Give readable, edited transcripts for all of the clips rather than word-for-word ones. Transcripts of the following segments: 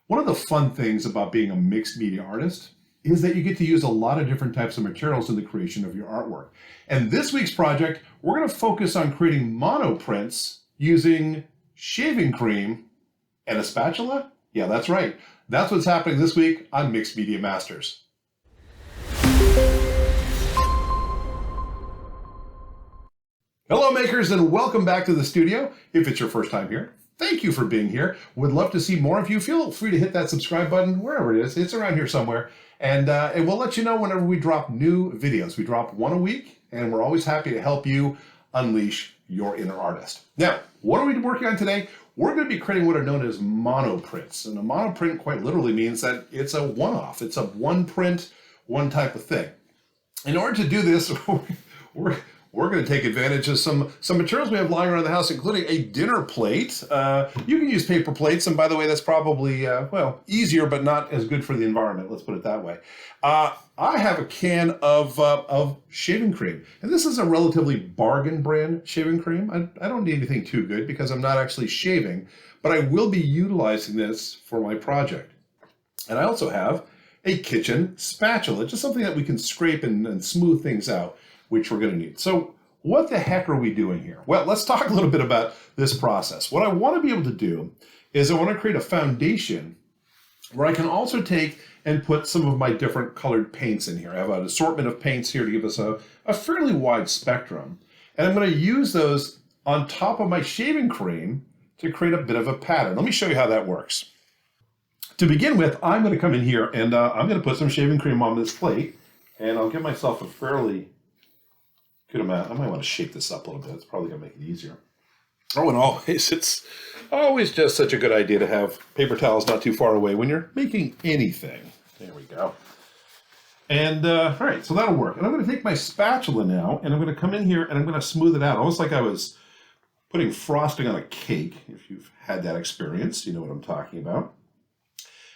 One of the fun things about being a mixed media artist is that you get to use a lot of different types of materials in the creation of your artwork. And this week's project, we're going to focus on creating monoprints using shaving cream and a spatula? Yeah, that's right. That's what's happening this week on Mixed Media Masters. Hello makers, and welcome back to the studio. If it's your first time here, thank you for being here. Would love to see more of you. Feel free to hit that subscribe button wherever it is. It's around here somewhere. And we'll let you know whenever we drop new videos. We drop one a week, and we're always happy to help you unleash your inner artist. Now, what are we working on today? We're going to be creating what are known as monoprints. And a monoprint quite literally means that it's a one-off. It's a one print, one type of thing. In order to do this, we're going to take advantage of some materials we have lying around the house, including a dinner plate. You can use paper plates, and by the way, that's probably, well, easier, but not as good for the environment. Let's put it that way. I have a can of shaving cream, and this is a relatively bargain brand shaving cream. I don't need anything too good because I'm not actually shaving, but I will be utilizing this for my project. And I also have a kitchen spatula, just something that we can scrape and smooth things out, which we're going to need. So what the heck are we doing here? Well, let's talk a little bit about this process. What I want to be able to do is I want to create a foundation where I can also take and put some of my different colored paints in here. I have an assortment of paints here to give us a fairly wide spectrum. And I'm going to use those on top of my shaving cream to create a bit of a pattern. Let me show you how that works. To begin with, I'm going to come in here and I'm going to put some shaving cream on this plate, and I'll give myself a fairly good amount. I might want to shake this up a little bit. It's probably going to make it easier. Oh, and always, it's always just such a good idea to have paper towels not too far away when you're making anything. There we go. And all right, so that'll work. And I'm going to take my spatula now, and I'm going to come in here and I'm going to smooth it out, almost like I was putting frosting on a cake. If you've had that experience, you know what I'm talking about.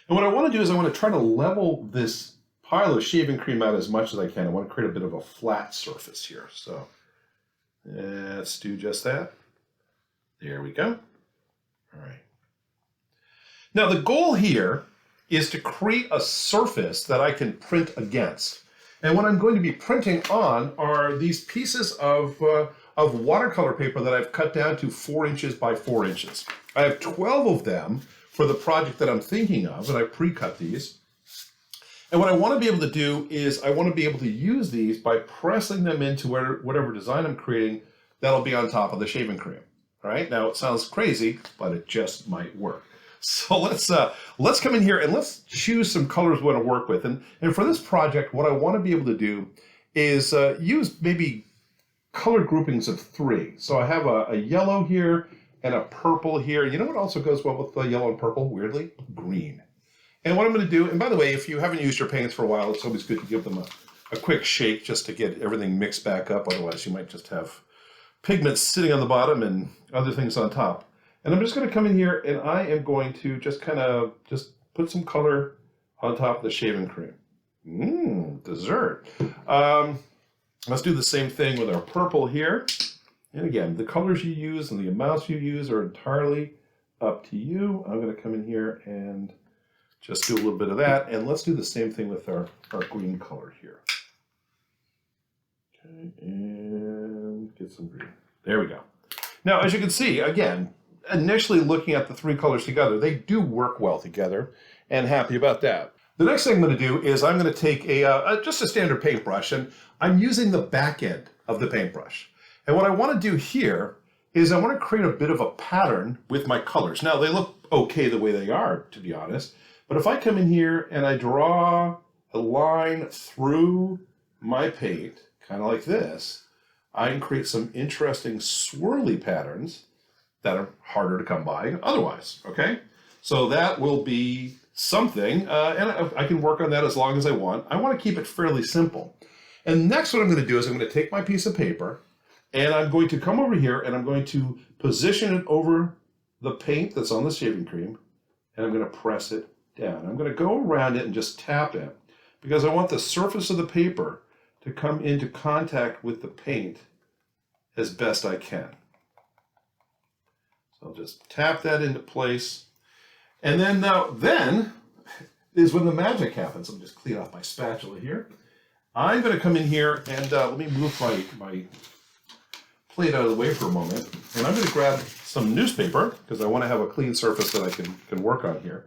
And what I want to do is I want to try to level this pile of shaving cream out as much as I can. I want to create a bit of a flat surface here. So let's do just that. There we go. All right. Now the goal here is to create a surface that I can print against. And what I'm going to be printing on are these pieces of watercolor paper that I've cut down to 4 inches by 4 inches. I have 12 of them for the project that I'm thinking of, and I pre-cut these. And what I want to be able to do is I want to be able to use these by pressing them into whatever design I'm creating that'll be on top of the shaving cream. All right, now it sounds crazy, but it just might work. So let's come in here and let's choose some colors we want to work with. And for this project, what I want to be able to do is use maybe color groupings of 3. So I have a yellow here and a purple here. You know what also goes well with the yellow and purple, weirdly? Green. And what I'm going to do, and by the way, if you haven't used your paints for a while, it's always good to give them a quick shake just to get everything mixed back up. Otherwise, you might just have pigments sitting on the bottom and other things on top. And I'm just going to come in here and I am going to just kind of just put some color on top of the shaving cream. Dessert. Let's do the same thing with our purple here. And again, the colors you use and the amounts you use are entirely up to you. I'm going to come in here and just do a little bit of that. And let's do the same thing with our green color here. Okay, and get some green. There we go. Now, as you can see, again, initially looking at the 3 colors together, they do work well together, and happy about that. The next thing I'm going to do is I'm going to take just a standard paintbrush, and I'm using the back end of the paintbrush. And what I want to do here is I want to create a bit of a pattern with my colors. Now, they look okay the way they are, to be honest. But if I come in here and I draw a line through my paint, kind of like this, I can create some interesting swirly patterns that are harder to come by otherwise, okay? So that will be something, and I can work on that as long as I want. I want to keep it fairly simple. And next what I'm going to do is I'm going to take my piece of paper, and I'm going to come over here and I'm going to position it over the paint that's on the shaving cream, and I'm going to press it down. I'm going to go around it and just tap it because I want the surface of the paper to come into contact with the paint as best I can. So I'll just tap that into place. And then is when the magic happens. Let me just clean off my spatula here. I'm going to come in here and let me move my plate out of the way for a moment. And I'm going to grab some newspaper because I want to have a clean surface that I can work on here.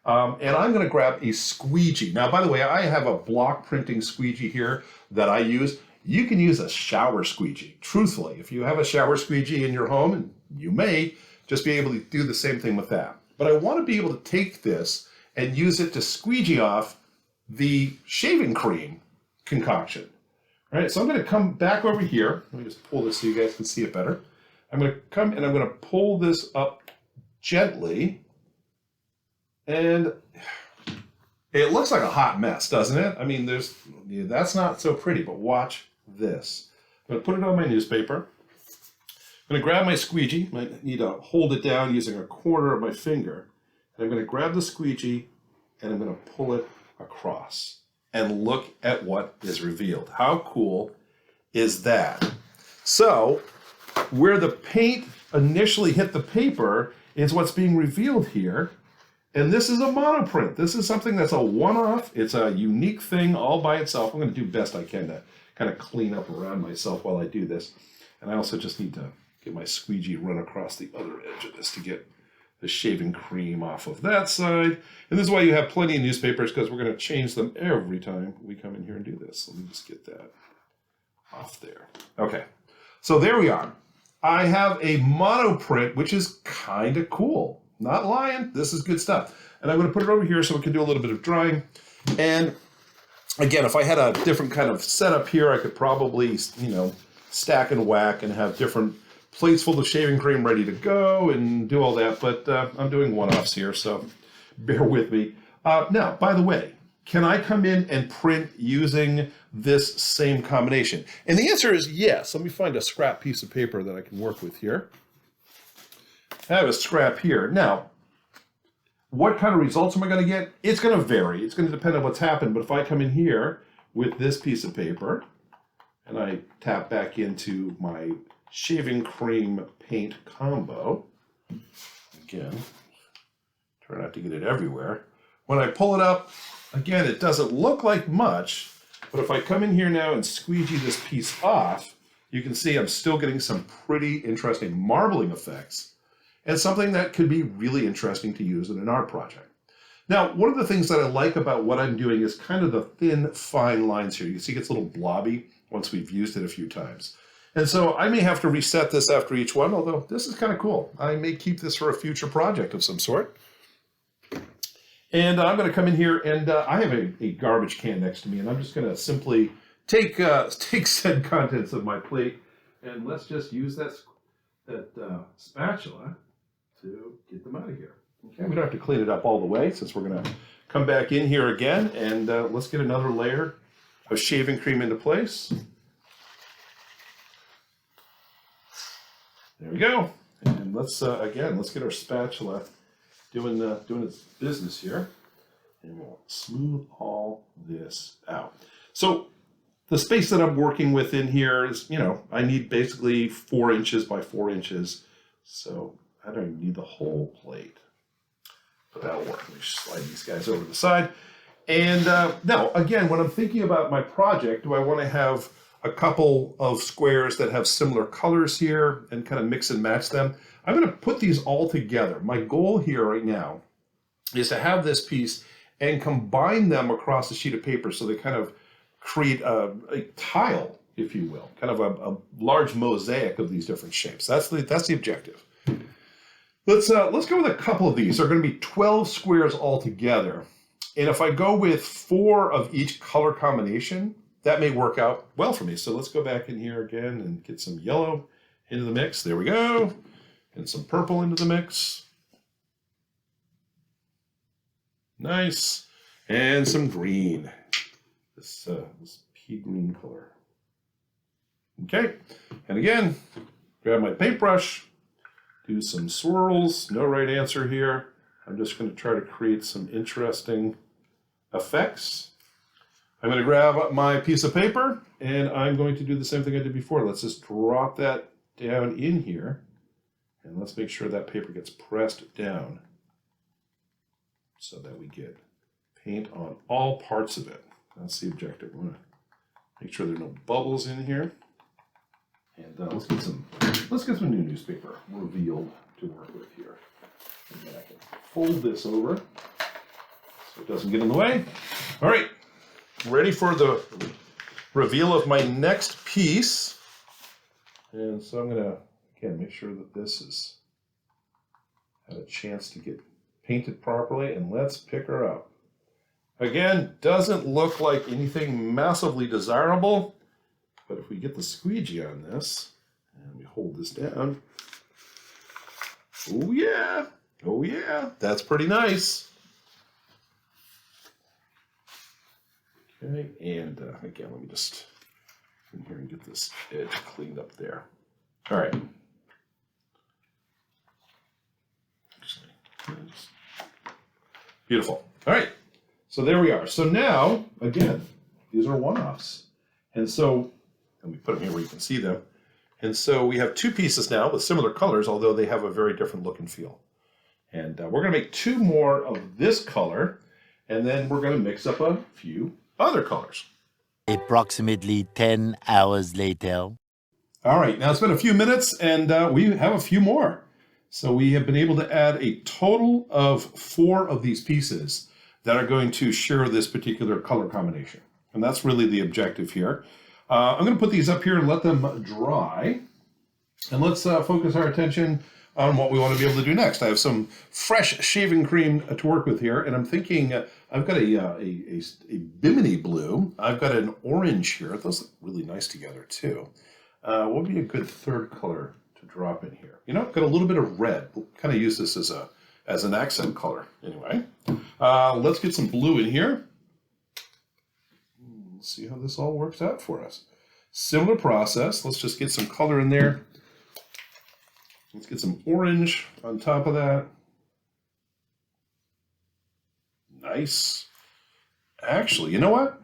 And I'm going to grab a squeegee. Now, by the way, I have a block printing squeegee here that I use. You can use a shower squeegee. Truthfully, if you have a shower squeegee in your home, and you may, just be able to do the same thing with that. But I want to be able to take this and use it to squeegee off the shaving cream concoction. All right, so I'm going to come back over here. Let me just pull this so you guys can see it better. I'm going to come and I'm going to pull this up gently. And it looks like a hot mess, doesn't it? I mean, that's not so pretty, but watch this. I'm going to put it on my newspaper. I'm going to grab my squeegee. I need to hold it down using a corner of my finger. And I'm going to grab the squeegee and I'm going to pull it across. And look at what is revealed. How cool is that? So, where the paint initially hit the paper is what's being revealed here. And this is a monoprint. This is something that's a one-off. It's a unique thing all by itself. I'm going to do best I can to kind of clean up around myself while I do this. And I also just need to get my squeegee run across the other edge of this to get the shaving cream off of that side. And this is why you have plenty of newspapers, because we're going to change them every time we come in here and do this. Let me just get that off there. Okay, so there we are. I have a monoprint, which is kind of cool. Not lying, this is good stuff. And I'm going to put it over here so we can do a little bit of drying. And again, if I had a different kind of setup here, I could probably, stack and whack and have different plates full of shaving cream ready to go and do all that. But I'm doing one-offs here, so bear with me. Now, by the way, can I come in and print using this same combination? And the answer is yes. Let me find a scrap piece of paper that I can work with here. I have a scrap here. Now, what kind of results am I going to get? It's going to vary. It's going to depend on what's happened. But if I come in here with this piece of paper and I tap back into my shaving cream paint combo, again, try not to get it everywhere. When I pull it up, again, it doesn't look like much, but if I come in here now and squeegee this piece off, you can see I'm still getting some pretty interesting marbling effects and something that could be really interesting to use in an art project. Now, one of the things that I like about what I'm doing is kind of the thin, fine lines here. You can see it gets a little blobby once we've used it a few times. And so I may have to reset this after each one, although this is kind of cool. I may keep this for a future project of some sort. And I'm going to come in here and I have a garbage can next to me, and I'm just going to simply take said contents of my plate, and let's just use that spatula to get them out of here. Okay, we don't have to clean it up all the way since we're going to come back in here again, and let's get another layer of shaving cream into place. There we go. And let's get our spatula doing its business here, and we'll smooth all this out. So the space that I'm working with in here is, I need basically 4 inches by 4 inches. So I don't even need the whole plate, but that'll work. Let me slide these guys over to the side. And now, again, when I'm thinking about my project, do I want to have a couple of squares that have similar colors here and kind of mix and match them? I'm going to put these all together. My goal here right now is to have this piece and combine them across a sheet of paper so they kind of create a tile, if you will, kind of a large mosaic of these different shapes. That's the objective. Let's go with a couple of these. There are going to be 12 squares all together. And if I go with 4 of each color combination, that may work out well for me. So let's go back in here again and get some yellow into the mix. There we go. And some purple into the mix. Nice. And some green. This pea green color. Okay. And again, grab my paintbrush, do some swirls. No right answer here. I'm just going to try to create some interesting effects. I'm going to grab my piece of paper, and I'm going to do the same thing I did before. Let's just drop that down in here, and let's make sure that paper gets pressed down. so that we get paint on all parts of it. That's the objective. We want to make sure there are no bubbles in here. And let's get some new newspaper revealed to work with here. And then I can fold this over so it doesn't get in the way. All right, ready for the reveal of my next piece. And so I'm gonna, again, make sure that this has had a chance to get painted properly, and let's pick her up. Again, doesn't look like anything massively desirable, but if we get the squeegee on this, and we hold this down, oh yeah, that's pretty nice. Okay, and again, let me just in here and get this edge cleaned up there. All right. Beautiful. All right, so there we are. So now, again, these are one-offs. And so, let me put them here where you can see them. And so we have two pieces now with similar colors, although they have a very different look and feel. And we're going to make two more of this color, and then we're going to mix up a few other colors. Approximately 10 hours later. All right, now it's been a few minutes, and we have a few more. So we have been able to add a total of 4 of these pieces that are going to share this particular color combination. And that's really the objective here. I'm going to put these up here and let them dry. And let's focus our attention on what we want to be able to do next. I have some fresh shaving cream to work with here, and I'm thinking I've got a bimini blue. I've got an orange here. Those look really nice together too. What would be a good third color to drop in here? You know, got a little bit of red. We'll kind of use this as an accent color anyway. Let's get some blue in here. Let's see how this all works out for us. Similar process. Let's just get some color in there. Let's get some orange on top of that. Nice. Actually, you know what?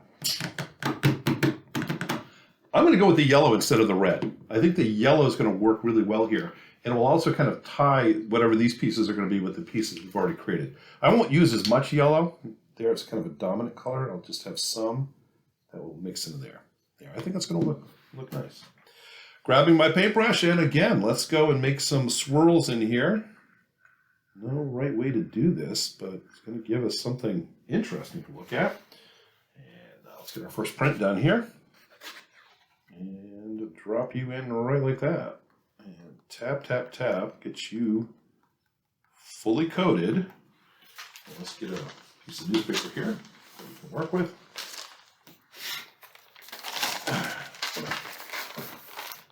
I'm going to go with the yellow instead of the red. I think the yellow is going to work really well here. And it will also kind of tie whatever these pieces are going to be with the pieces we've already created. I won't use as much yellow. There, it's kind of a dominant color. I'll just have some that will mix into there. There, I think that's going to look nice. Grabbing my paintbrush, and again, let's go and make some swirls in here. No right way to do this, but it's going to give us something interesting to look at. And let's get our first print done here. And drop you in right like that. And tap, tap, tap, get you fully coated. And let's get a piece of newspaper here that we can work with.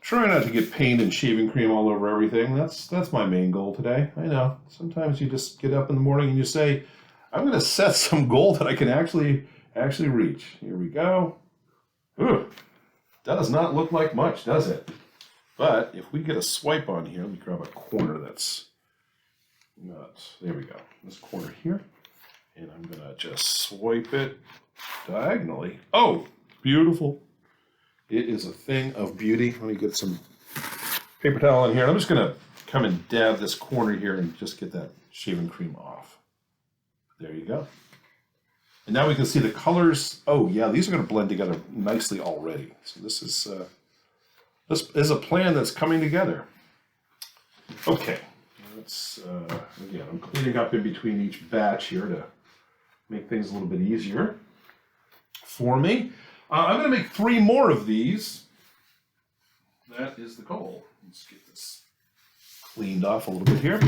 Try not to get paint and shaving cream all over everything. That's my main goal today. I know. Sometimes you just get up in the morning and you say, I'm going to set some goal that I can actually reach. Here we go. Ooh, does not look like much, does it? But if we get a swipe on here, let me grab a corner that's not, there we go. This corner here. And I'm going to just swipe it diagonally. Oh, beautiful. It is a thing of beauty. Let me get some paper towel in here. I'm just going to come and dab this corner here and just get that shaving cream off. There you go. And now we can see the colors. Oh, yeah, these are going to blend together nicely already. So this is a plan that's coming together. Okay. Let's, again, I'm cleaning up in between each batch here to make things a little bit easier for me. I'm going to make 3 more of these. That is the goal. Let's get this cleaned off a little bit here.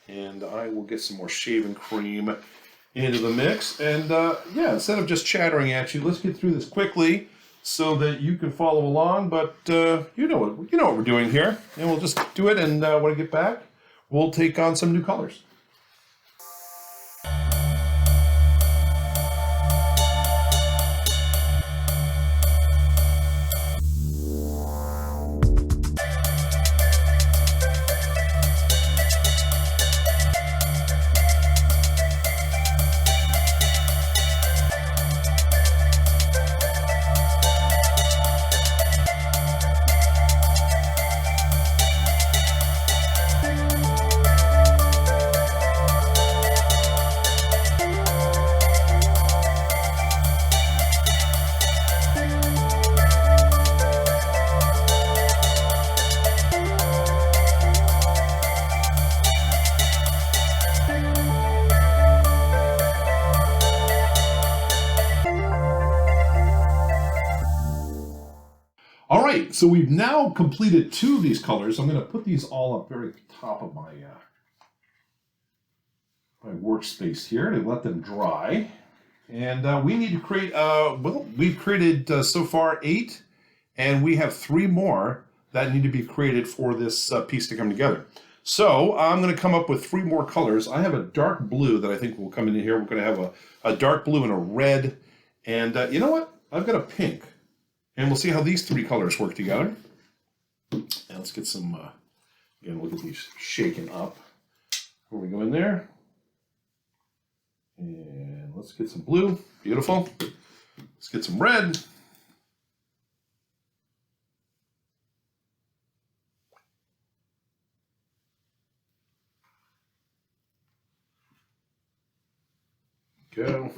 And I will get some more shaving cream into the mix. And yeah, instead of just chattering at you, let's get through this quickly so that you can follow along. But you know what we're doing here. And we'll just do it. And when I get back, we'll take on some new colors. right, so we've now completed 2 of these colors. I'm going to put these all up very top of my my workspace here to let them dry. And we need to create, well, we've created so far 8, and we have 3 more that need to be created for this piece to come together. So I'm going to come up with 3 more colors. I have a dark blue that I think will come in here. We're going to have a dark blue and a red. And you know what? I've got a pink. And we'll see how these 3 colors work together. And let's get some, again, we'll get these shaken up. Here we go in there. And let's get some blue. Beautiful. Let's get some red. Go.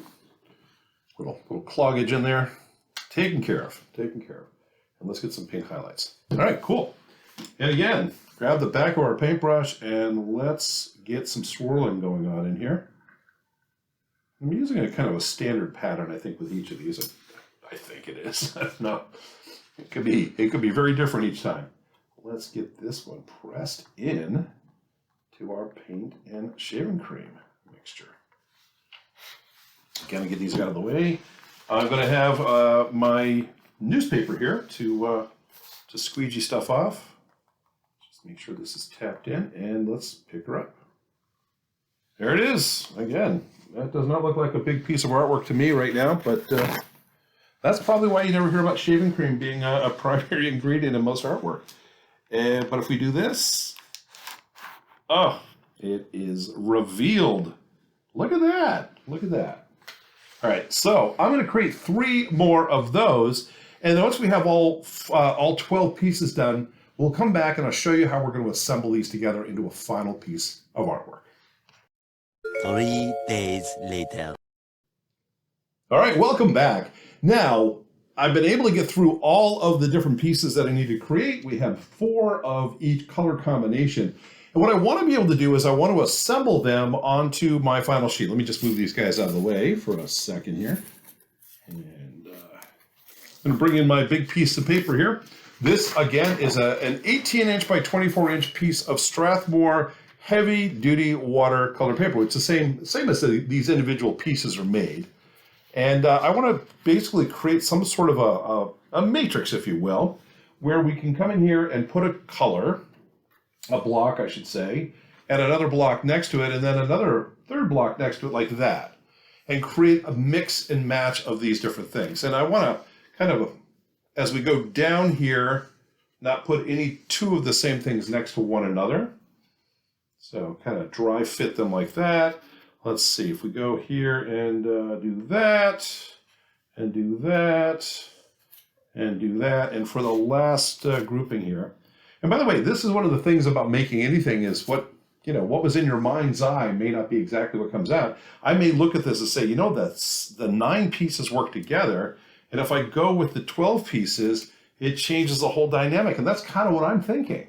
Little cloggage in there. Taken care of. Taken care of. And let's get some pink highlights. All right, cool. And again, grab the back of our paintbrush and let's get some swirling going on in here. I'm using a kind of a standard pattern, I think, with each of these. I think it is. No, it could be very different each time. Let's get this one pressed in to our paint and shaving cream mixture. Again, get these out of the way. I'm going to have my newspaper here to squeegee stuff off. Just make sure this is tapped in, and let's pick her up. There it is. Again, that does not look like a big piece of artwork to me right now, but that's probably why you never hear about shaving cream being a primary ingredient in most artwork. But if we do this, oh, it is revealed. Look at that. Look at that. All right, so I'm going to create 3 more of those, and once we have all 12 pieces done, we'll come back and I'll show you how we're going to assemble these together into a final piece of artwork. 3 days later. All right, welcome back. Now, I've been able to get through all of the different pieces that I need to create. We have 4 of each color combination. And what I want to be able to do is I want to assemble them onto my final sheet. Let me just move these guys out of the way for a second here. And I'm going to bring in my big piece of paper here. This, again, is an 18-inch by 24-inch piece of Strathmore heavy-duty watercolor paper. It's the same as these individual pieces are made. And I want to basically create some sort of a matrix, if you will, where we can come in here and put a color, a block, I should say, and another block next to it, and then another third block next to it like that, and create a mix and match of these different things. And I want to kind of, as we go down here, not put any 2 of the same things next to one another. So kind of dry fit them like that. Let's see, if we go here and do that, and do that, and do that, and for the last grouping here. And by the way, this is one of the things about making anything is what was in your mind's eye may not be exactly what comes out. I may look at this and say, that's the 9 pieces work together, and if I go with the 12 pieces, it changes the whole dynamic. And that's kind of what I'm thinking.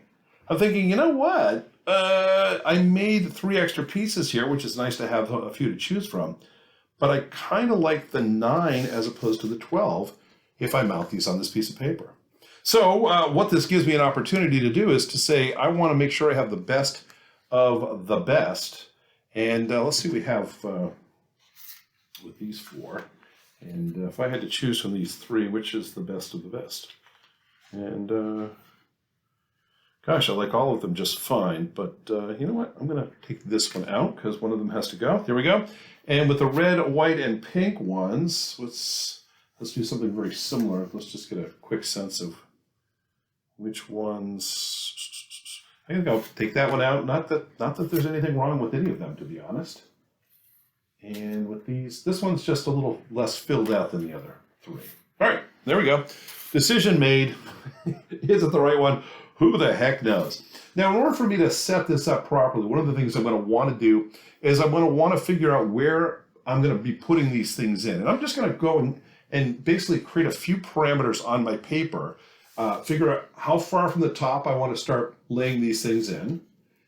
I'm thinking, you know what? I made 3 extra pieces here, which is nice to have a few to choose from, but I kind of like the 9 as opposed to the 12 if I mount these on this piece of paper. So what this gives me an opportunity to do is to say, I want to make sure I have the best of the best. And let's see what we have with these 4. And if I had to choose from these 3, which is the best of the best? And gosh, I like all of them just fine. But you know what? I'm going to take this one out because one of them has to go. There we go. And with the red, white, and pink ones, let's do something very similar. Let's just get a quick sense of which ones. I think I'll take that one out. Not that there's anything wrong with any of them, to be honest. And with these, this one's just a little less filled out than the other 3. All right, there we go. Decision made. Is it the right one? Who the heck knows? Now, in order for me to set this up properly, one of the things I'm going to want to do is I'm going to want to figure out where I'm going to be putting these things in. And I'm just going to go and basically create a few parameters on my paper, figure out how far from the top I want to start laying these things in.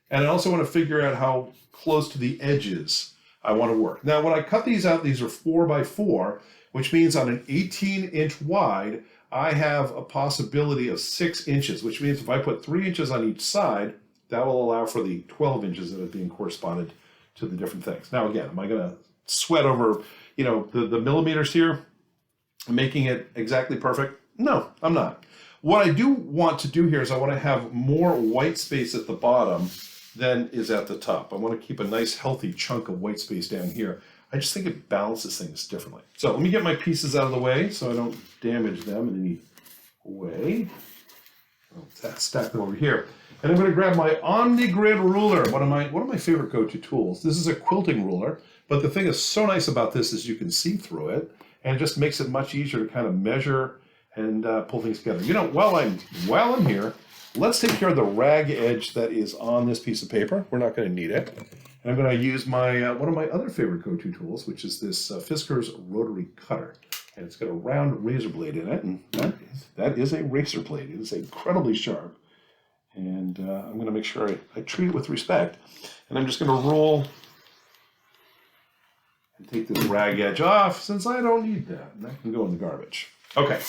And I also want to figure out how close to the edges I want to work. Now, when I cut these out, these are 4 by 4, which means on an 18-inch wide, I have a possibility of 6 inches, which means if I put 3 inches on each side, that will allow for the 12 inches that are being corresponded to the different things. Now, again, am I going to sweat over, the millimeters here, making it exactly perfect? No, I'm not. What I do want to do here is I want to have more white space at the bottom than is at the top. I want to keep a nice healthy chunk of white space down here. I just think it balances things differently. So let me get my pieces out of the way so I don't damage them in any way. I'll stack them over here. And I'm going to grab my OmniGrid ruler, one of my favorite go-to tools. This is a quilting ruler, but the thing that's so nice about this is you can see through it, and it just makes it much easier to kind of measure and pull things together. While I'm here, let's take care of the rag edge that is on this piece of paper. We're not going to need it. And I'm going to use my one of my other favorite go-to tools, which is this Fisker's rotary cutter. And it's got a round razor blade in it, and that is a razor blade. It is incredibly sharp. And I'm going to make sure I treat it with respect. And I'm just going to roll and take this rag edge off, since I don't need that. And that can go in the garbage. Okay.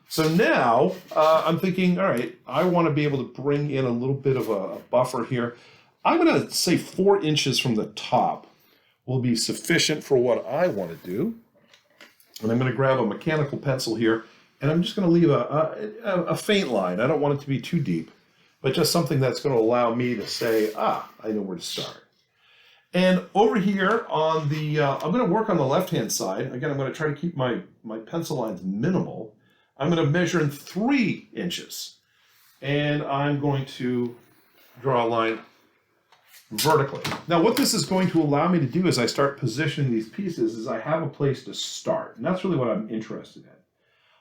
So now I'm thinking, all right, I want to be able to bring in a little bit of a buffer here. I'm going to say 4 inches from the top will be sufficient for what I want to do. And I'm going to grab a mechanical pencil here, and I'm just going to leave a faint line. I don't want it to be too deep, but just something that's going to allow me to say, I know where to start. And over here on the, I'm going to work on the left-hand side. Again, I'm going to try to keep my pencil lines minimal. I'm going to measure in 3 inches, and I'm going to draw a line vertically. Now, what this is going to allow me to do as I start positioning these pieces is I have a place to start, and that's really what I'm interested in.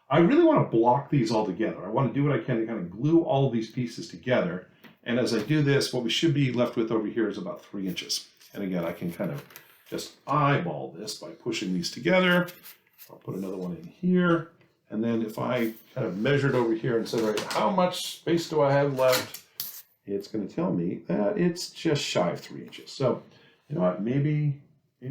I really want to block these all together. I want to do what I can to kind of glue all of these pieces together, and as I do this, what we should be left with over here is about 3 inches. And again, I can kind of just eyeball this by pushing these together. I'll put another one in here, and then if I kind of measured over here and said, all right, how much space do I have left? It's going to tell me that it's just shy of 3 inches. So, you know what, maybe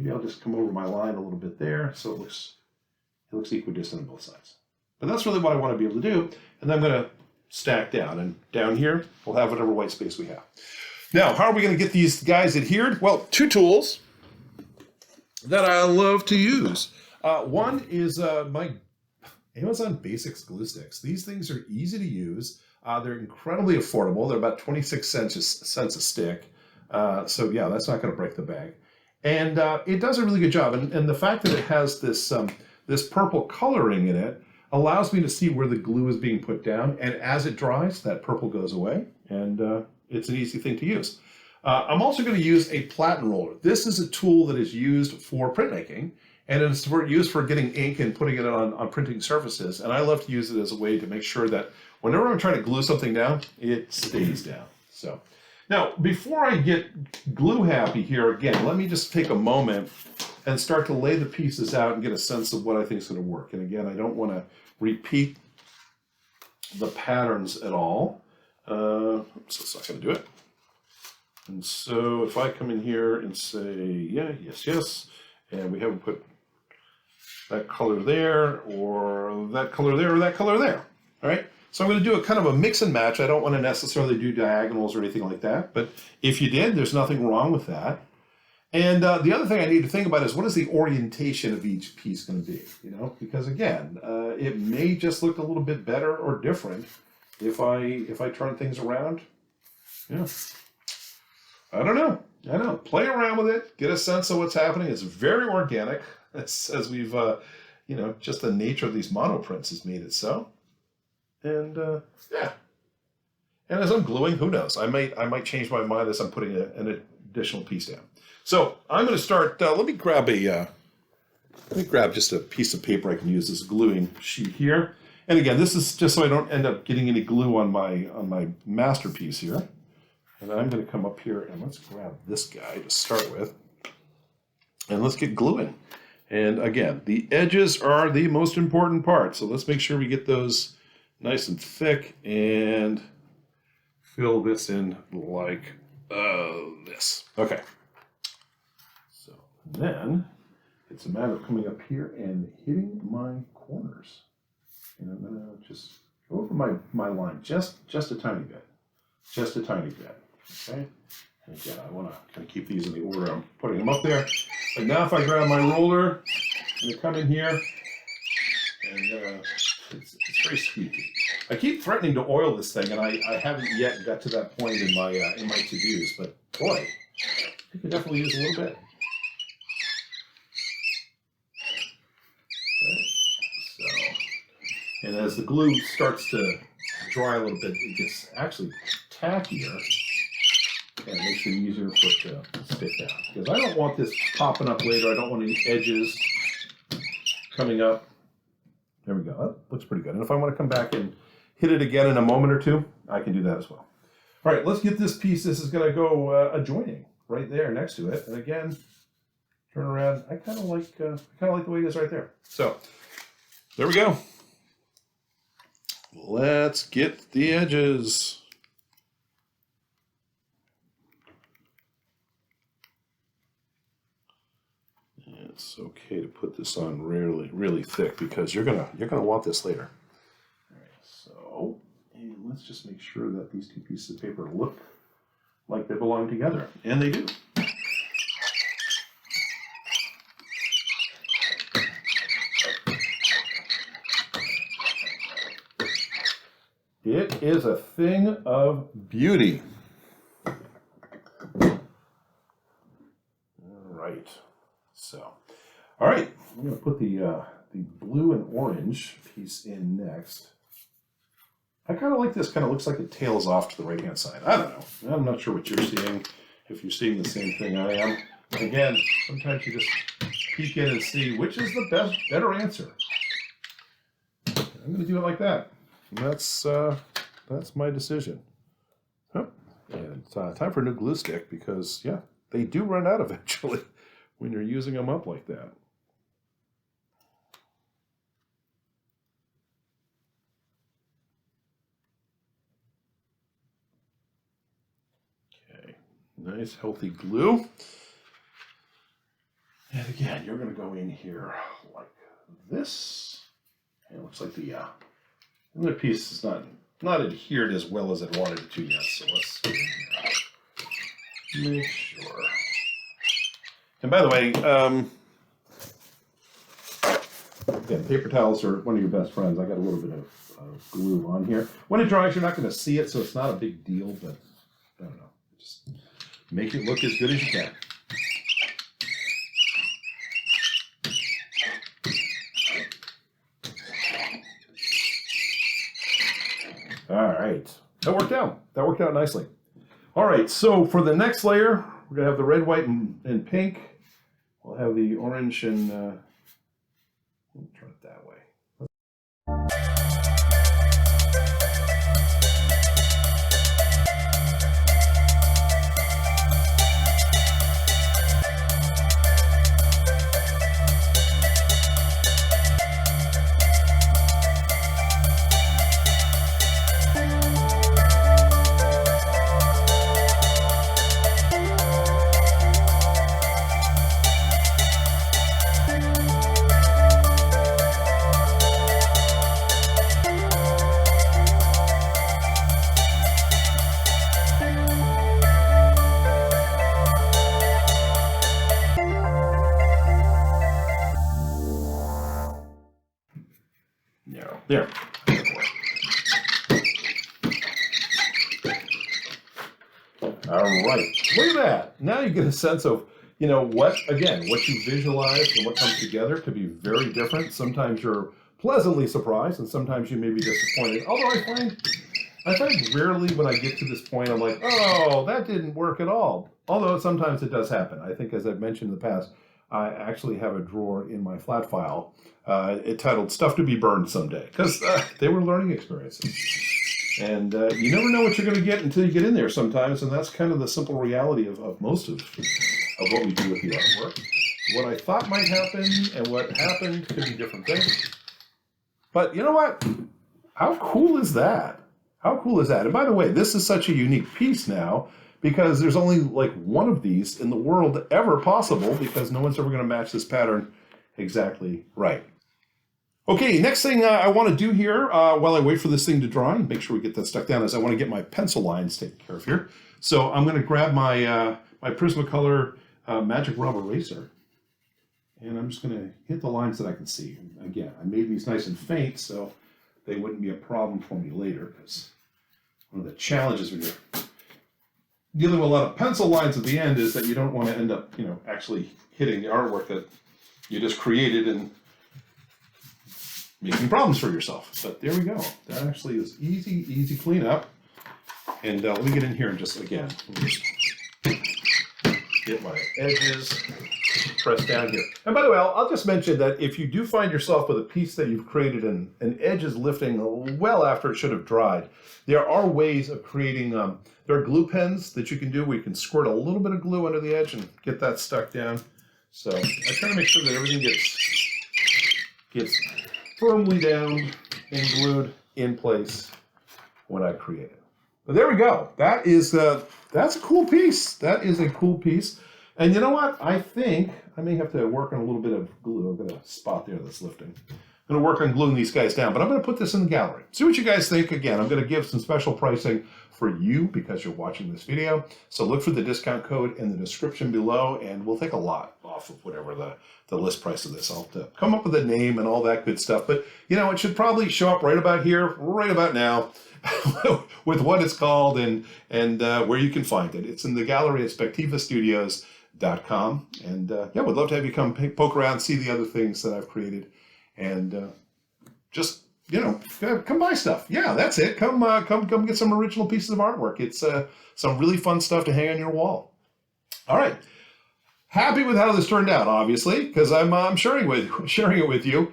I'll just come over my line a little bit there so it looks equidistant on both sides. But that's really what I want to be able to do. And then I'm going to stack down. And down here, we'll have whatever white space we have. Now, how are we going to get these guys adhered? Well, 2 tools that I love to use. One is my Amazon Basics glue sticks. These things are easy to use. They're incredibly affordable. They're about 26 cents a stick. So yeah, that's not going to break the bank. And it does a really good job. And the fact that it has this purple coloring in it allows me to see where the glue is being put down. And as it dries, that purple goes away. And it's an easy thing to use. I'm also going to use a platen roller. This is a tool that is used for printmaking. And it's used for getting ink and putting it on printing surfaces. And I love to use it as a way to make sure that whenever I'm trying to glue something down, it stays down. So now, before I get glue happy here, again, let me just take a moment and start to lay the pieces out and get a sense of what I think is going to work. And again, I don't want to repeat the patterns at all. Oops, that's not going to do it. And so if I come in here and say, yeah, yes, yes, and we haven't put that color there, or that color there, or that color there, all right? So I'm going to do a kind of a mix and match. I don't want to necessarily do diagonals or anything like that, but if you did, there's nothing wrong with that. And the other thing I need to think about is what is the orientation of each piece going to be, because again, it may just look a little bit better or different if I turn things around. Yeah. I don't know. Play around with it, get a sense of what's happening. It's very organic, as we've, just the nature of these monoprints has made it so. And yeah. And as I'm gluing, who knows? I might change my mind as I'm putting an additional piece down. So I'm going to start. Let me grab just a piece of paper I can use as a gluing sheet here. And again, this is just so I don't end up getting any glue on my masterpiece here. And I'm going to come up here and let's grab this guy to start with. And let's get gluing. And again, the edges are the most important part. So let's make sure we get those nice and thick and fill this in like this. Okay. So then it's a matter of coming up here and hitting my corners. And I'm gonna just go over my line just a tiny bit. Just a tiny bit. Okay? And again, I want to kind of keep these in the order I'm putting them up there. And now if I grab my roller, I'm going to come in here, and it's very squeaky. I keep threatening to oil this thing, and I haven't yet got to that point in my to-dos, but boy, I could definitely use a little bit. Okay. So, and as the glue starts to dry a little bit, it gets actually tackier, and it makes it easier for it to stick down. Because I don't want this popping up later. I don't want any edges coming up. There we go. That looks pretty good. And if I want to come back and hit it again in a moment or two, I can do that as well. All right, let's get this piece. This is going to go adjoining right there next to it. And again, turn around. I kind of like the way it is right there. So there we go. Let's get the edges. It's okay to put this on really thick because you're gonna want this later. All right, so and let's just make sure that these two pieces of paper look like they belong together, and they do. It is a thing of beauty. All right. So, all right, I'm going to put the blue and orange piece in next. I kind of like this. Kind of looks like it tails off to the right-hand side. I don't know. I'm not sure what you're seeing. If you're seeing the same thing I am. Again, sometimes you just peek in and see which is the better answer. I'm going to do it like that. And that's my decision. Oh, and time for a new glue stick because, yeah, they do run out eventually when you're using them up like that. Okay, nice healthy glue. And again, you're going to go in here like this. And it looks like the other piece is not adhered as well as I wanted it to yet. So let's make sure. And by the way, again, paper towels are one of your best friends. I got a little bit of glue on here. When it dries, you're not going to see it, so it's not a big deal, but I don't know. Just make it look as good as you can. All right. That worked out. That worked out nicely. All right, so for the next layer, we're going to have the red, white, and pink. We'll have the orange and, turn it that way. There. All right. Look at that. Now you get a sense of, what you visualize and what comes together could be very different. Sometimes you're pleasantly surprised and sometimes you may be disappointed. Although I find rarely when I get to this point, I'm like, oh, that didn't work at all. Although sometimes it does happen. I think, as I've mentioned in the past, I actually have a drawer in my flat file entitled Stuff to be Burned Someday, because they were learning experiences. And you never know what you're going to get until you get in there sometimes, and that's kind of the simple reality of most of what we do with the artwork. What I thought might happen and what happened could be different things. But you know what? How cool is that? How cool is that? And by the way, this is such a unique piece now, because there's only like one of these in the world ever possible, because no one's ever going to match this pattern exactly right. Okay, next thing I want to do here while I wait for this thing to dry and make sure we get that stuck down is I want to get my pencil lines taken care of here. So I'm going to grab my my Prismacolor Magic Rub Eraser, and I'm just going to hit the lines that I can see. And again, I made these nice and faint so they wouldn't be a problem for me later, because one of the challenges when you're dealing with a lot of pencil lines at the end is that you don't want to end up, actually hitting the artwork that you just created and making problems for yourself. But there we go. That actually is easy cleanup. And let me get in here and just, again, get my edges pressed down here. And by the way, I'll just mention that if you do find yourself with a piece that you've created and an edge is lifting well after it should have dried, there are ways of creating, there are glue pens that you can do where you can squirt a little bit of glue under the edge and get that stuck down. So I try to make sure that everything gets firmly down and glued in place when I create it. But there we go. That is that's a cool piece. That is a cool piece. And you know what? I think I may have to work on a little bit of glue. I've got a spot there that's lifting. I'm going to work on gluing these guys down, but I'm going to put this in the gallery. See what you guys think. Again, I'm going to give some special pricing for you because you're watching this video. So look for the discount code in the description below, and we'll take a lot off of whatever the list price of this. I'll have to come up with a name and all that good stuff. But, it should probably show up right about here, right about now, with what it's called and where you can find it. It's in the gallery at spectivastudios.com. And, yeah, we'd love to have you come poke around, see the other things that I've created. And just, come buy stuff. Yeah, that's it. Come get some original pieces of artwork. It's some really fun stuff to hang on your wall. All right. Happy with how this turned out, obviously, because I'm sharing it with you.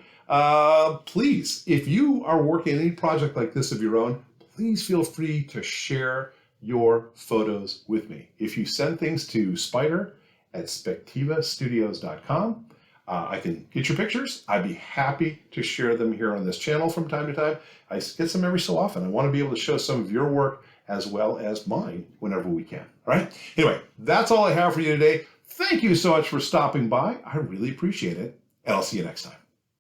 Please, if you are working any project like this of your own, please feel free to share your photos with me. If you send things to spider@spectivastudios.com, I can get your pictures. I'd be happy to share them here on this channel from time to time. I get some every so often. I want to be able to show some of your work as well as mine whenever we can. All right? Anyway, that's all I have for you today. Thank you so much for stopping by. I really appreciate it, and I'll see you next time.